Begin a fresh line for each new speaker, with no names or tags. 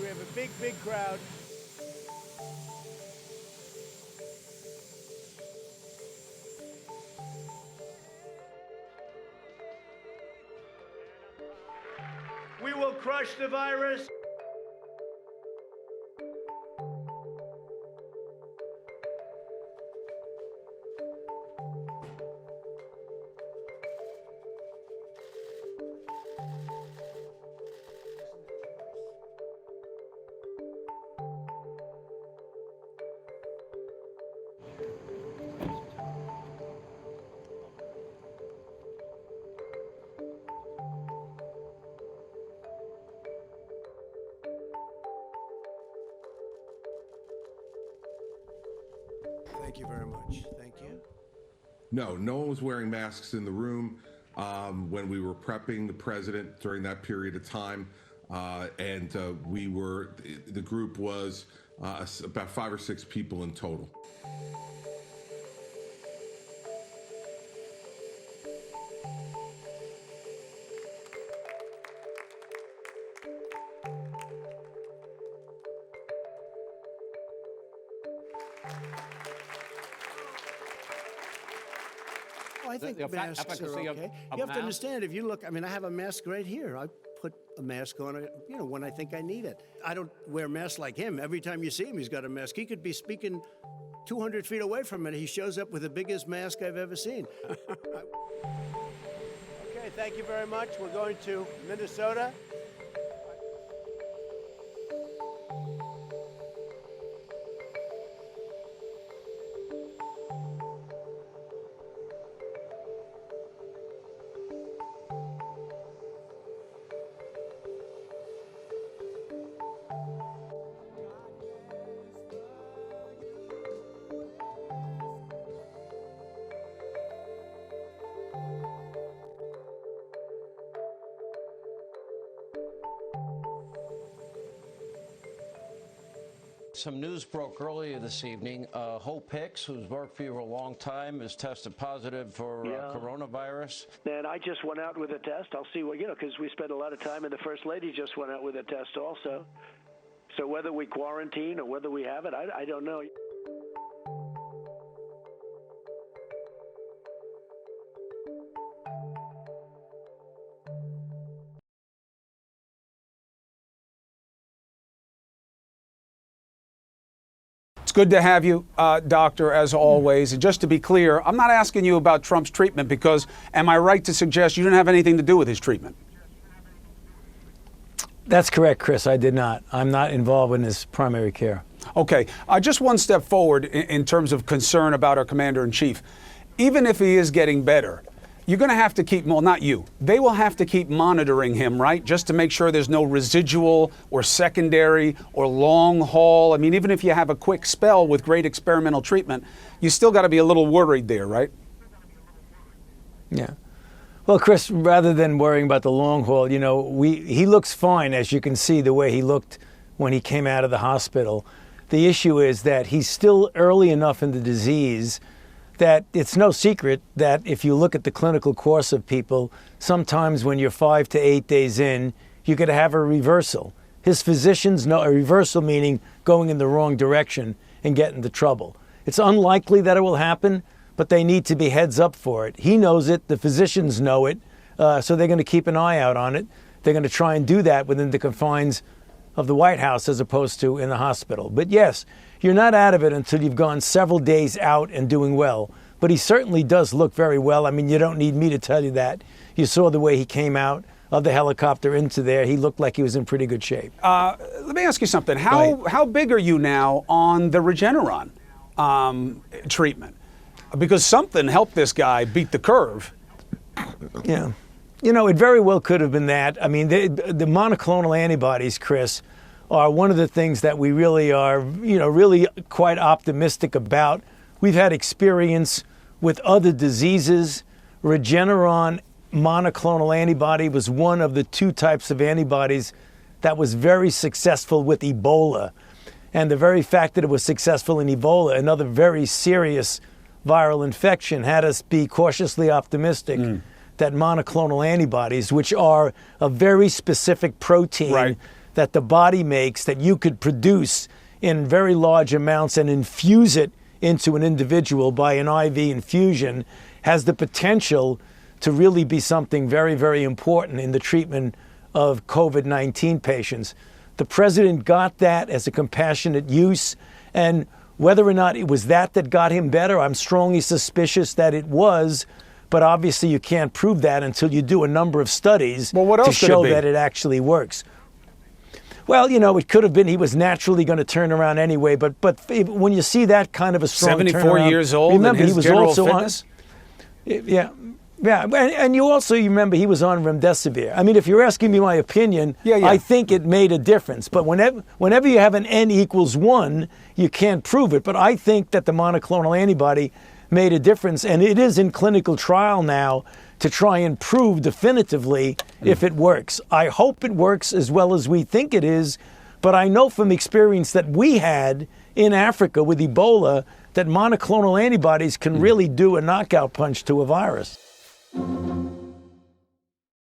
We have a big, big crowd. We will crush the virus.
Thank you very much. Thank you.
No one was wearing masks in the room when we were prepping the president during that period of time. The group was about 5 or 6 people in total.
I think masks are okay. You have to understand, if you look, I mean, I have a mask right here. I put a mask on, when I think I need it. I don't wear masks like him. Every time you see him, he's got a mask. He could be speaking 200 feet away from it. He shows up with the biggest mask I've ever seen.
Okay, thank you very much. We're going to Minnesota.
Some news broke earlier this evening. Hope Hicks, who's worked for you for a long time, has tested positive for coronavirus.
And I just went out with a test. I'll see what, because we spent a lot of time, and the First Lady just went out with a test also. So whether we quarantine or whether we have it, I don't know.
It's good to have you, Doctor, as always. And just to be clear, I'm not asking you about Trump's treatment because, am I right to suggest you didn't have anything to do with his treatment?
That's correct, Chris. I did not. I'm not involved in his primary care.
Okay. Just one step forward in terms of concern about our commander-in-chief. Even if he is getting better, you're going to have to keep, well, not you, they will have to keep monitoring him, right? Just to make sure there's no residual or secondary or long haul. I mean, even if you have a quick spell with great experimental treatment, you still got to be a little worried there, right?
Yeah. Well, Chris, rather than worrying about the long haul, he looks fine, as you can see the way he looked when he came out of the hospital. The issue is that he's still early enough in the disease that it's no secret that if you look at the clinical course of people, sometimes when you're 5 to 8 days in, you could have a reversal. His physicians know a reversal meaning going in the wrong direction and get into trouble. It's unlikely that it will happen, but they need to be heads up for it. He knows it, the physicians know it, so they're going to keep an eye out on it. They're going to try and do that within the confines of the White House as opposed to in the hospital. But yes, you're not out of it until you've gone several days out and doing well. But he certainly does look very well. I mean, you don't need me to tell you that. You saw the way he came out of the helicopter into there. He looked like he was in pretty good shape.
Let me ask you something. How big are you now on the Regeneron treatment? Because something helped this guy beat the curve.
Yeah. It very well could have been that. I mean, the monoclonal antibodies, Chris, are one of the things that we really are, really quite optimistic about. We've had experience with other diseases. Regeneron monoclonal antibody was one of the 2 types of antibodies that was very successful with Ebola. And the very fact that it was successful in Ebola, another very serious viral infection, had us be cautiously optimistic that monoclonal antibodies, which are a very specific protein that the body makes that you could produce in very large amounts and infuse it into an individual by an IV infusion has the potential to really be something very, very important in the treatment of COVID-19 patients. The president got that as a compassionate use, and whether or not it was that got him better, I'm strongly suspicious that it was, but obviously you can't prove that until you do a number of studies to show that it actually works. Well, you know, it could have been he was naturally going to turn around anyway, but when you see that kind of a strong
74
turnaround,
years old,
remember
and his
he was
general
also
fitness?
Yeah, and you also remember he was on remdesivir. I mean, if you're asking me my opinion, I think it made a difference. But whenever you have an N equals 1, you can't prove it. But I think that the monoclonal antibody made a difference, and it is in clinical trial now to try and prove definitively if it works. I hope it works as well as we think it is, but I know from experience that we had in Africa with Ebola that monoclonal antibodies can really do a knockout punch to a virus.